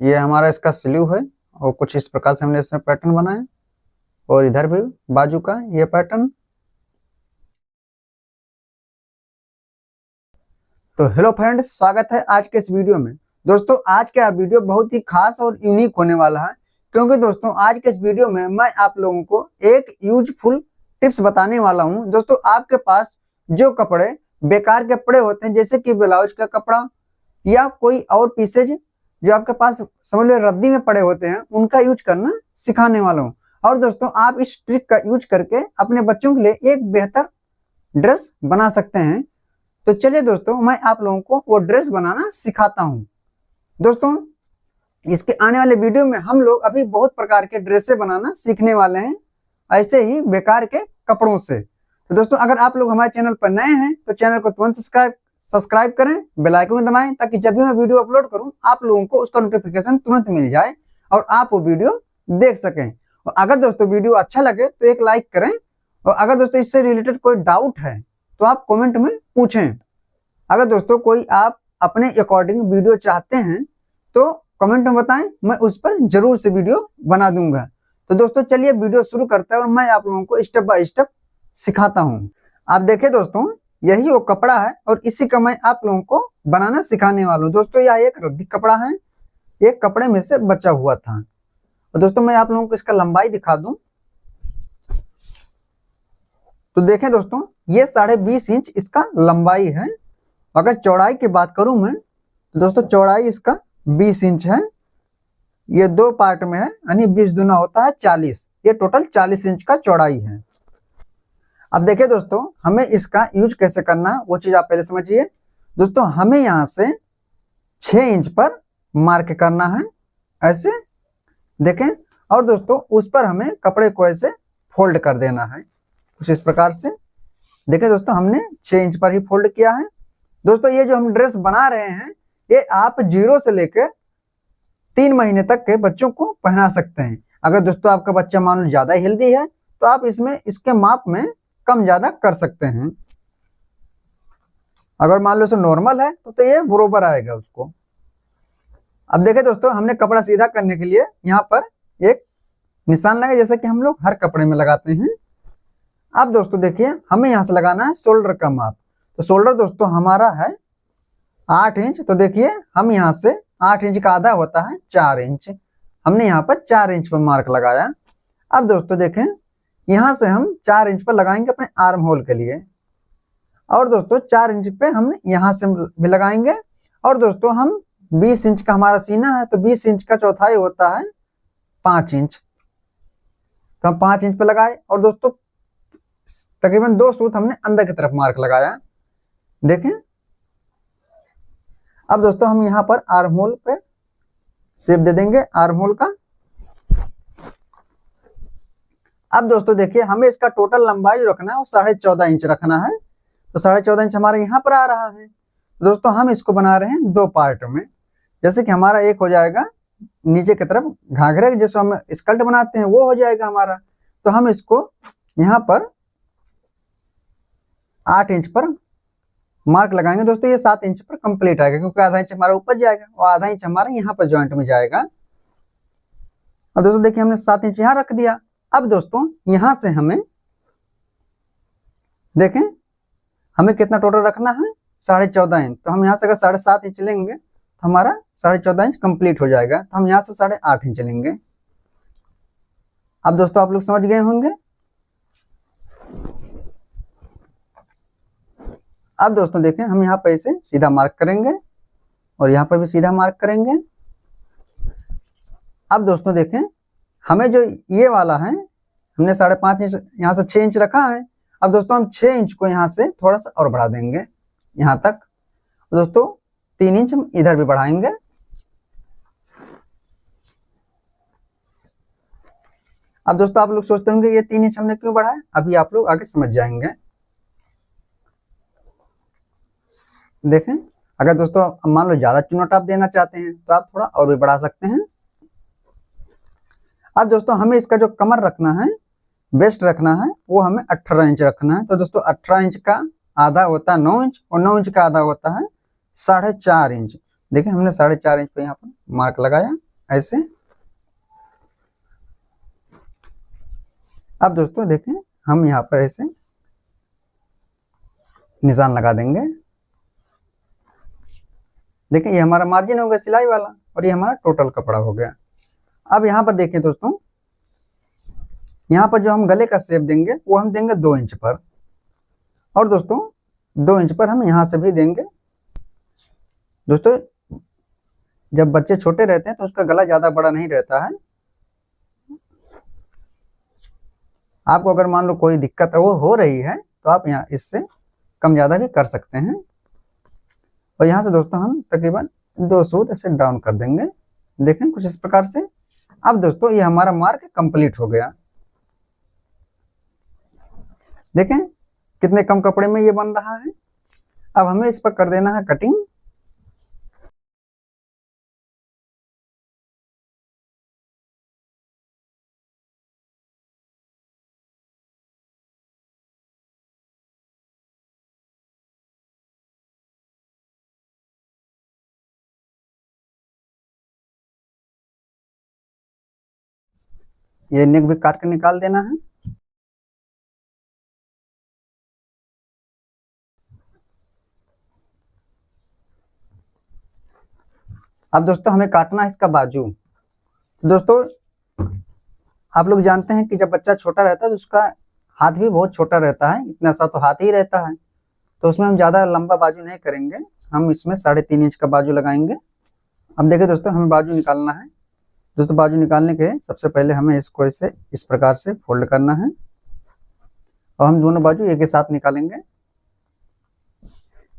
ये हमारा इसका स्लीव है और कुछ इस प्रकार से हमने इसमें पैटर्न बनाया और इधर भी बाजू का ये पैटर्न। तो हेलो फ्रेंड्स, स्वागत है आज के इस वीडियो में। दोस्तों आज का वीडियो बहुत ही खास और यूनिक होने वाला है, क्योंकि दोस्तों आज के इस वीडियो में मैं आप लोगों को एक यूजफुल टिप्स बताने वाला हूं। दोस्तों आपके पास जो कपड़े बेकार के कपड़े होते हैं, जैसे कि ब्लाउज का कपड़ा या कोई और पीसेज जो आपके पास समझ लो रद्दी में पड़े होते हैं, उनका यूज करना सिखाने वाला हूँ। और दोस्तों आप इस ट्रिक का यूज करके अपने बच्चों के लिए एक बेहतर ड्रेस बना सकते हैं। तो चलिए दोस्तों मैं आप लोगों को वो ड्रेस बनाना सिखाता हूँ। दोस्तों इसके आने वाले वीडियो में हम लोग अभी बहुत प्रकार के ड्रेसें बनाना सीखने वाले हैं, ऐसे ही बेकार के कपड़ों से। तो दोस्तों अगर आप लोग हमारे चैनल पर नए हैं तो चैनल को तुरंत सब्सक्राइब करें, बेल आइकन दबाएं, ताकि जब भी मैं वीडियो अपलोड करूं आप लोगों को उसका नोटिफिकेशन तुरंत मिल जाए और आप वो वीडियो देख सकें। और अगर दोस्तों वीडियो अच्छा लगे तो एक लाइक करें, और अगर दोस्तों इससे रिलेटेड कोई डाउट है तो आप कमेंट में पूछें। अगर दोस्तों कोई आप अपने अकॉर्डिंग वीडियो चाहते हैं तो कमेंट में बताएं, मैं उस पर जरूर से वीडियो बना दूंगा। तो दोस्तों चलिए वीडियो शुरू करते हैं और मैं आप लोगों को स्टेप बाय स्टेप सिखाता हूँ। आप देखें दोस्तों यही वो कपड़ा है और इसी का मैं आप लोगों को बनाना सिखाने वाला हूँ। दोस्तों यह एक रद्दी कपड़ा है, एक कपड़े में से बचा हुआ था। और दोस्तों मैं आप लोगों को इसका लंबाई दिखा दूं तो देखें दोस्तों ये 20.5 इंच इसका लंबाई है। अगर चौड़ाई की बात करूं मैं तो दोस्तों चौड़ाई इसका 20 इंच है। ये दो पार्ट में है, यानी 20 दूना होता है 40। ये टोटल 40 इंच का चौड़ाई है। अब देखिए दोस्तों हमें इसका यूज कैसे करना है वो चीज आप पहले समझिए। दोस्तों हमें यहाँ से 6 इंच पर मार्क करना है, ऐसे देखें। और दोस्तों उस पर हमें कपड़े को ऐसे फोल्ड कर देना है कुछ इस प्रकार से। देखें दोस्तों हमने 6 इंच पर ही फोल्ड किया है। दोस्तों ये जो हम ड्रेस बना रहे हैं ये आप 0 से लेकर 3 महीने तक के बच्चों को पहना सकते हैं। अगर दोस्तों आपका बच्चा मान लो ज्यादा हेल्दी है तो आप इसमें इसके माप में कम ज्यादा कर सकते हैं। अगर मान लो इसे नॉर्मल है तो ये बरोबर आएगा उसको। अब देखें दोस्तों हमने कपड़ा सीधा करने के लिए यहाँ पर एक निशान लगा, जैसे कि हम लोग हर कपड़े में लगाते हैं। अब दोस्तों देखिए हमें यहाँ से लगाना है शोल्डर का माप। तो शोल्डर दोस्तों हमारा है 8 इंच। तो देखिए हम यहाँ से 8 इंच का आधा होता है 4 इंच, हमने यहाँ पर 4 इंच पर मार्क लगाया। अब दोस्तों देखें यहाँ से हम 4 इंच पर लगाएंगे अपने आर्म होल के लिए, और दोस्तों 4 इंच पे हम यहाँ से भी लगाएंगे। और दोस्तों हम 20 इंच का हमारा सीना है, तो 20 इंच का चौथाई होता है 5 इंच। तो हम 5 इंच पे लगाए और दोस्तों तकरीबन 2 सूत हमने अंदर की तरफ मार्क लगाया, देखें। अब दोस्तों हम यहाँ पर आर्म होल पे शेप दे देंगे आर्म होल का। अब दोस्तों देखिए हमें इसका टोटल लंबाई जो रखना है वो 14.5 इंच रखना है। तो 14.5 इंच हमारे यहाँ पर आ रहा है। दोस्तों हम इसको बना रहे हैं 2 पार्ट में, जैसे कि हमारा एक हो जाएगा नीचे की तरफ घाघरे जैसे हम स्कर्ट बनाते हैं वो हो जाएगा हमारा। तो हम इसको यहाँ पर 8 इंच पर मार्क लगाएंगे। दोस्तों ये 7 इंच पर कंप्लीट आएगा, क्योंकि आधा इंच हमारा ऊपर जाएगा और आधा इंच हमारा यहाँ पर जॉइंट में जाएगा। और दोस्तों देखिए हमने 7 इंच यहाँ रख दिया। अब दोस्तों यहां से हमें देखें हमें कितना टोटल रखना है 14.5 इंच। तो हम यहाँ से अगर 7.5 इंच लेंगे तो हमारा 14.5 इंच कंप्लीट हो जाएगा। तो हम यहाँ से 8.5 इंच लेंगे। अब दोस्तों आप लोग समझ गए होंगे। अब दोस्तों देखें हम यहाँ पे इसे सीधा मार्क करेंगे और यहाँ पर भी सीधा मार्क करेंगे। अब दोस्तों देखें हमें जो ये वाला है हमने 5.5 इंच यहाँ से 6 इंच रखा है। अब दोस्तों हम 6 इंच को यहाँ से थोड़ा सा और बढ़ा देंगे यहाँ तक। दोस्तों 3 इंच हम इधर भी बढ़ाएंगे। अब दोस्तों आप लोग सोचते होंगे ये 3 इंच हमने क्यों बढ़ाया, अभी आप लोग आगे समझ जाएंगे। देखें अगर दोस्तों मान लो ज्यादा चुनौती आप देना चाहते हैं तो आप थोड़ा और भी बढ़ा सकते हैं। अब दोस्तों हमें इसका जो कमर रखना है, वेस्ट रखना है, वो हमें 18 इंच रखना है। तो दोस्तों 18 इंच का आधा होता है 9 इंच और 9 इंच का आधा होता है 4.5 इंच। देखिए हमने 4.5 इंच पे यहाँ पर मार्क लगाया ऐसे। अब दोस्तों देखें, हम यहाँ पर ऐसे निशान लगा देंगे। देखिए ये हमारा मार्जिन हो गया सिलाई वाला, और ये हमारा टोटल कपड़ा हो गया। अब यहाँ पर देखिए दोस्तों, यहाँ पर जो हम गले का शेप देंगे वो हम देंगे 2 इंच पर, और दोस्तों 2 इंच पर हम यहाँ से भी देंगे। दोस्तों जब बच्चे छोटे रहते हैं तो उसका गला ज्यादा बड़ा नहीं रहता है। आपको अगर मान लो कोई दिक्कत वो हो रही है तो आप यहाँ इससे कम ज्यादा भी कर सकते हैं। और यहाँ से दोस्तों हम तकरीबन 2 सूत ऐसे डाउन कर देंगे। देखें कुछ इस प्रकार से। अब दोस्तों ये हमारा मार्क कंप्लीट हो गया। देखें कितने कम कपड़े में ये बन रहा है। अब हमें इस पर कर देना है कटिंग। ये नेक भी काट कर निकाल देना है। अब दोस्तों हमें काटना है इसका बाजू। दोस्तों आप लोग जानते हैं कि जब बच्चा छोटा रहता है तो उसका हाथ भी बहुत छोटा रहता है, इतना सा तो हाथ ही रहता है, तो उसमें हम ज्यादा लंबा बाजू नहीं करेंगे। हम इसमें 3.5 इंच का बाजू लगाएंगे। अब देखिए दोस्तों हमें बाजू निकालना है। दोस्तों बाजू निकालने के सबसे पहले हमें इसको ऐसे इस प्रकार से फोल्ड करना है, और हम दोनों बाजू एक ही साथ निकालेंगे।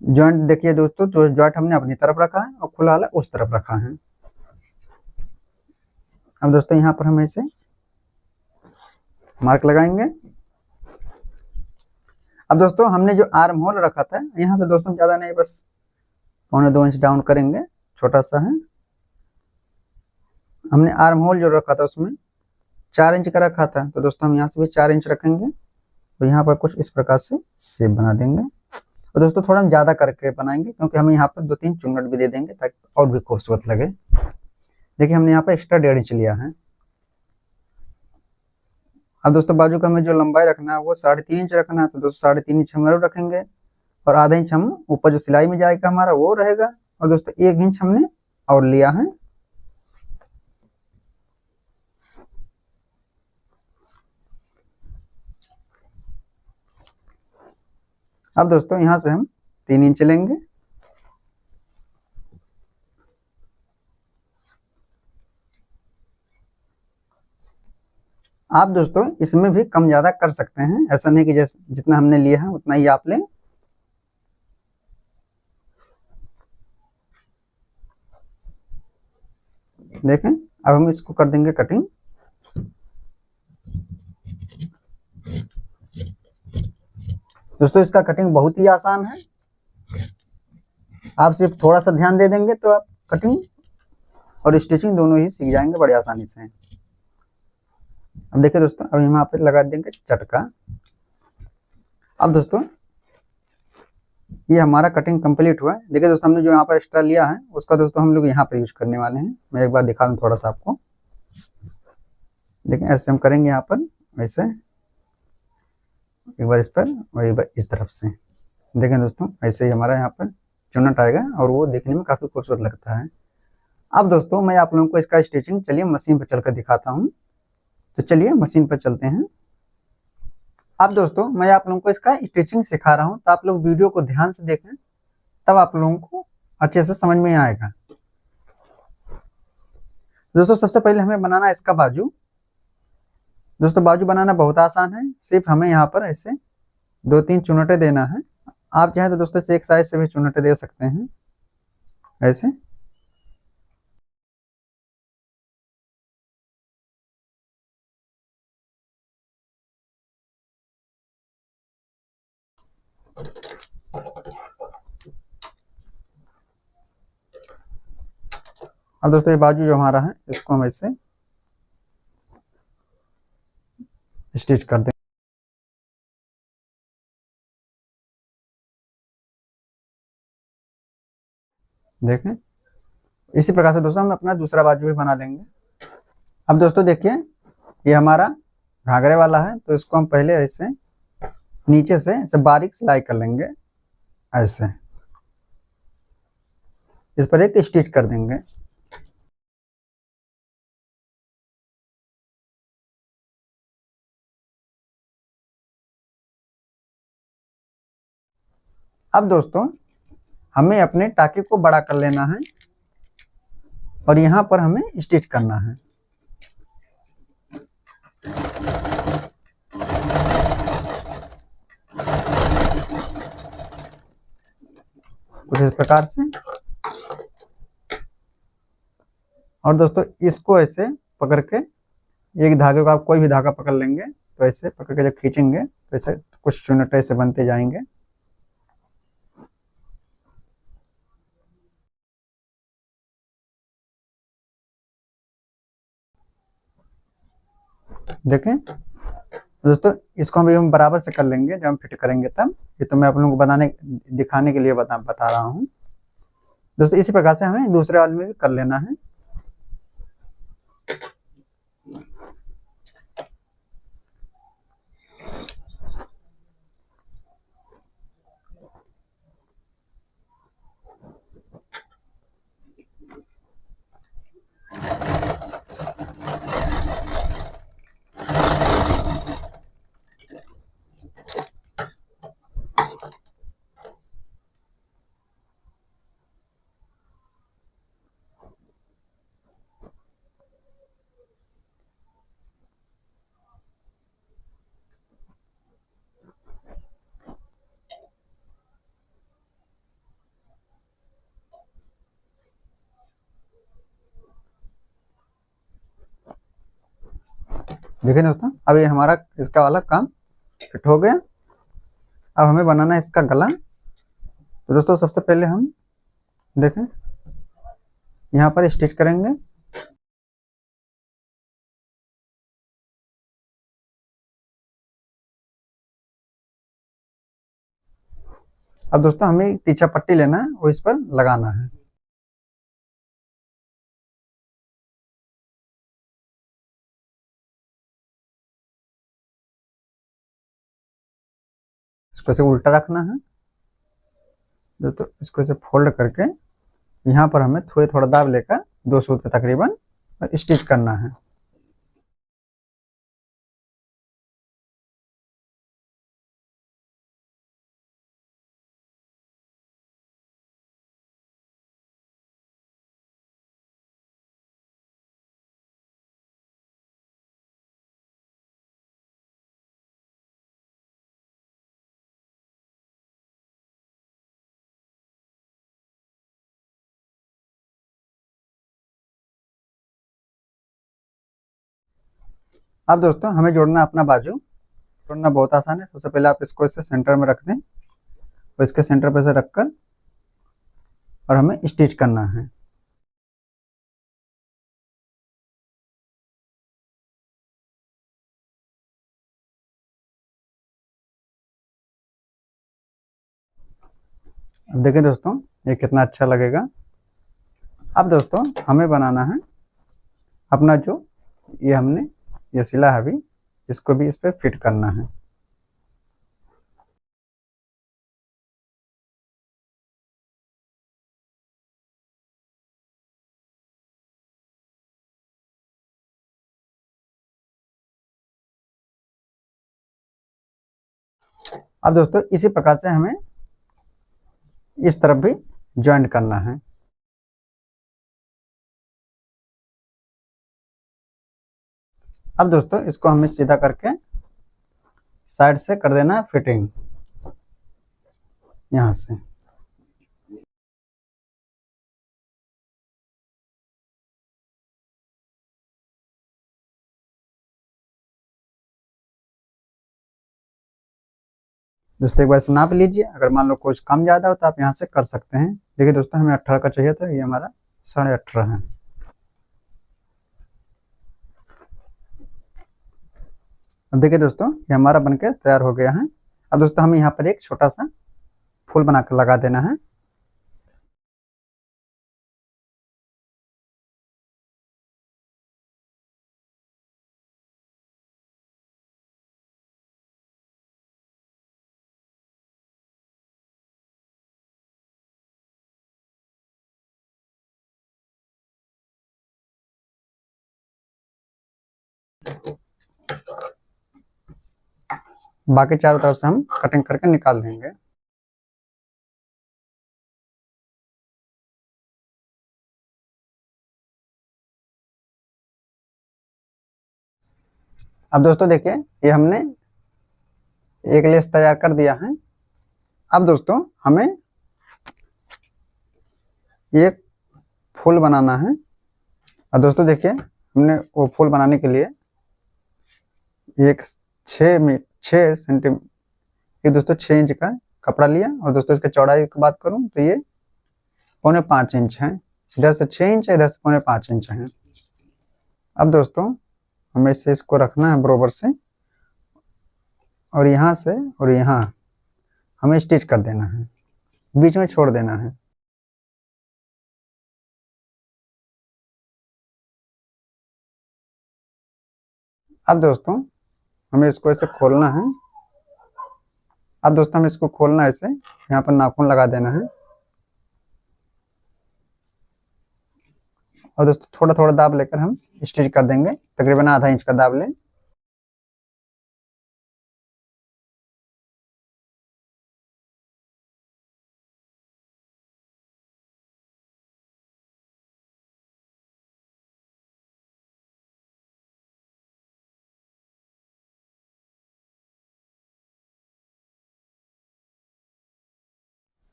जॉइंट देखिए दोस्तों, जो जॉइंट हमने अपनी तरफ रखा है और खुला वाला उस तरफ रखा है। अब दोस्तों यहाँ पर हम ऐसे मार्क लगाएंगे। अब दोस्तों हमने जो आर्म होल रखा था, यहाँ से दोस्तों ज्यादा नहीं, बस 1.25 इंच डाउन करेंगे, छोटा सा है। हमने आर्म होल जो रखा था उसमें 4 इंच का रखा था, तो दोस्तों हम यहाँ से भी 4 इंच रखेंगे। तो यहाँ पर कुछ इस प्रकार से शेप बना देंगे। और दोस्तों थोड़ा हम ज्यादा करके बनाएंगे, क्योंकि हम यहाँ पर 2-3 चुन्नट भी दे देंगे ताकि और भी खूबसूरत लगे। देखिए हमने यहाँ पर एक्स्ट्रा 1.5 इंच लिया है। अब दोस्तों बाजू का हमें जो लंबाई रखना है वो 3.5 इंच रखना है, तो दोस्तों 3.5 इंच हम रखेंगे, और आधा इंच हम ऊपर जो सिलाई में जाएगा हमारा वो रहेगा। और दोस्तों 1 इंच हमने और लिया है। अब दोस्तों यहाँ से हम 3 इंच लेंगे। आप दोस्तों इसमें भी कम ज्यादा कर सकते हैं, ऐसा नहीं कि जैसे जितना हमने लिया है उतना ही आप लें। देखें अब हम इसको कर देंगे कटिंग। दोस्तों इसका कटिंग बहुत ही आसान है, आप सिर्फ थोड़ा सा ध्यान दे देंगे तो आप कटिंग और स्टिचिंग दोनों ही सीख जाएंगे बड़ी आसानी से। अब देखिए दोस्तों, अब यहाँ पे लगा देंगे चटका। अब दोस्तों ये हमारा कटिंग कंप्लीट हुआ है। देखिए दोस्तों हमने जो यहाँ पर एक्स्ट्रा लिया है उसका दोस्तों हम लोग यहाँ पर यूज करने वाले हैं। मैं एक बार दिखा दूँ थोड़ा सा आपको। देखिए ऐसे हम करेंगे यहाँ पर, वैसे एक बार इस पर और एक बार इस तरफ से। देखें दोस्तों ऐसे ही हमारा यहाँ पर चुन्नट आएगा, और वो देखने में काफी खूबसूरत लगता है। अब दोस्तों मैं आप लोगों को इसका स्टिचिंग चलिए मशीन पर चलकर दिखाता हूँ। तो चलिए मशीन पर चलते हैं। अब दोस्तों मैं आप लोगों को इसका स्टिचिंग सिखा रहा हूँ, तो आप लोग वीडियो को ध्यान से देखें, तब आप लोगों को अच्छे से समझ में आएगा। दोस्तों सबसे पहले हमें बनाना है इसका बाजू। दोस्तों बाजू बनाना बहुत आसान है, सिर्फ हमें यहाँ पर ऐसे 2-3 चुन्नटे देना है। आप चाहें तो दोस्तों एक साइड से भी चुन्नटे दे सकते हैं ऐसे। अब दोस्तों ये बाजू जो हमारा है इसको हम ऐसे स्टिच कर दें। देखें इसी प्रकार से दोस्तों हम अपना दूसरा बाजू भी बना लेंगे। अब दोस्तों देखिए, ये हमारा घाघरे वाला है, तो इसको हम पहले ऐसे नीचे से ऐसे बारीक सिलाई कर लेंगे, ऐसे इस पर एक स्टिच कर देंगे। अब दोस्तों हमें अपने टाके को बड़ा कर लेना है और यहाँ पर हमें स्टिच करना है। कुछ इस प्रकार से। और दोस्तों इसको ऐसे पकड़ के, एक धागे को आप कोई भी धागा पकड़ लेंगे, तो ऐसे पकड़ के जब खींचेंगे तो ऐसे कुछ चुनट ऐसे बनते जाएंगे। देखें दोस्तों, इसको हम बराबर से कर लेंगे जब हम फिट करेंगे तब। ये तो मैं आप लोगों को दिखाने के लिए बता रहा हूँ दोस्तों। इसी प्रकार से हमें दूसरे वाले में भी कर लेना है। देखिए दोस्तों, अब ये हमारा इसका वाला काम फिट हो गया। अब हमें बनाना है इसका गला। तो दोस्तों सबसे पहले हम देखें, यहाँ पर स्टिच करेंगे। अब दोस्तों हमें तीछा पट्टी लेना है, वो इस पर लगाना है। इसको ऐसे उल्टा रखना है दोस्तों। इसको ऐसे फोल्ड करके यहाँ पर हमें थोड़ा थोड़ा दाब लेकर 2 सूत्र तकरीबन स्टिच करना है। अब दोस्तों हमें जोड़ना अपना बाजू। जोड़ना बहुत आसान है। सबसे पहले आप इसको इसे सेंटर में रख दें और इसके सेंटर पे से रखकर और हमें स्टिच करना है। अब देखिए दोस्तों, ये कितना अच्छा लगेगा। अब दोस्तों हमें बनाना है अपना जो ये हमने ये सिला है अभी, इसको भी इस पे फिट करना है। अब दोस्तों इसी प्रकार से हमें इस तरफ भी ज्वाइंट करना है। अब दोस्तों इसको हमें सीधा करके साइड से कर देना है फिटिंग, यहाँ से। दोस्तों एक बार से नाप लीजिए, अगर मान लो कुछ कम ज्यादा हो तो आप यहाँ से कर सकते हैं। देखिए दोस्तों हमें 18 का चाहिए था, ये हमारा 18.5 है। अब देखिए दोस्तों, ये हमारा बनके तैयार हो गया है। अब दोस्तों हमें यहाँ पर एक छोटा सा फूल बनाकर लगा देना है। बाकी चारों तरफ से हम कटिंग करके निकाल देंगे। अब दोस्तों देखिए, ये हमने एक लेस तैयार कर दिया है। अब दोस्तों हमें एक फूल बनाना है। अब दोस्तों देखिए, हमने वो फूल बनाने के लिए एक 6 सेंटीमीटर, दोस्तों 6 इंच का कपड़ा लिया। और दोस्तों इसके चौड़ाई की बात करूं तो ये 4.25 इंच है। इधर से 6 इंच है, इधर से 4.25 इंच है। अब दोस्तों हमें इसे इसको रखना है बरोबर से, और यहाँ से और यहाँ हमें स्टिच कर देना है, बीच में छोड़ देना है। अब दोस्तों हमें इसको ऐसे खोलना है। अब दोस्तों हमें इसको खोलना है, ऐसे यहाँ पर नाखून लगा देना है। और दोस्तों थोड़ा थोड़ा दाब लेकर हम स्टिच कर देंगे, तकरीबन आधा इंच का दाब लें।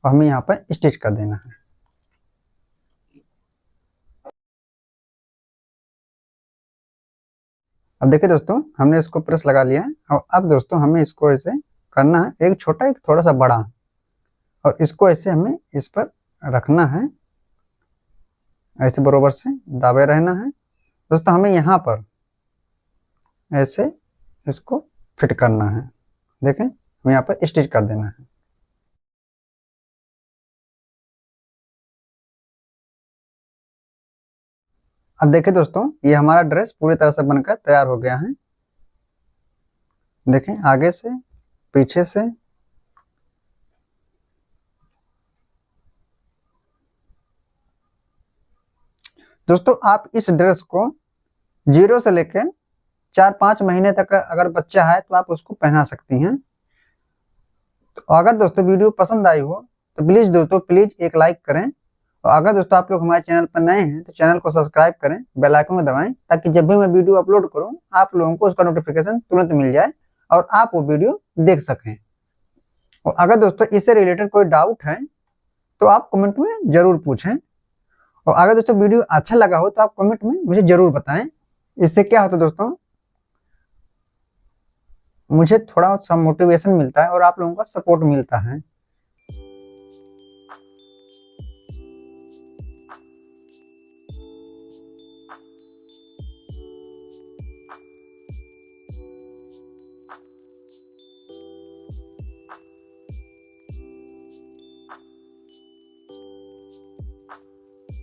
और हमें यहाँ पर स्टिच कर देना है। अब देखिए दोस्तों, हमने इसको प्रेस लगा लिया है। और अब दोस्तों हमें इसको ऐसे करना है, एक छोटा एक थोड़ा सा बड़ा, और इसको ऐसे हमें इस पर रखना है, ऐसे बरोबर से दाबे रहना है। दोस्तों हमें यहाँ पर ऐसे इसको फिट करना है। देखें, हमें यहाँ पर स्टिच कर देना है। अब देखिए दोस्तों, ये हमारा ड्रेस पूरी तरह से बनकर तैयार हो गया है। देखें, आगे से पीछे से। दोस्तों आप इस ड्रेस को 0 से लेकर 4-5 महीने तक अगर बच्चा है तो आप उसको पहना सकती हैं। तो अगर दोस्तों वीडियो पसंद आई हो तो प्लीज दोस्तों एक लाइक करें। और अगर दोस्तों आप लोग हमारे चैनल पर नए हैं तो चैनल को सब्सक्राइब करें, बेल आइकन को दबाएं, ताकि जब भी मैं वीडियो अपलोड करूं आप लोगों को उसका नोटिफिकेशन तुरंत मिल जाए और आप वो वीडियो देख सकें। और अगर दोस्तों इससे रिलेटेड कोई डाउट है तो आप कमेंट में जरूर पूछें। और अगर दोस्तों वीडियो अच्छा लगा हो तो आप कमेंट में मुझे जरूर बताएं। इससे क्या होता है दोस्तों, मुझे थोड़ा सा मोटिवेशन मिलता है और आप लोगों का सपोर्ट मिलता है।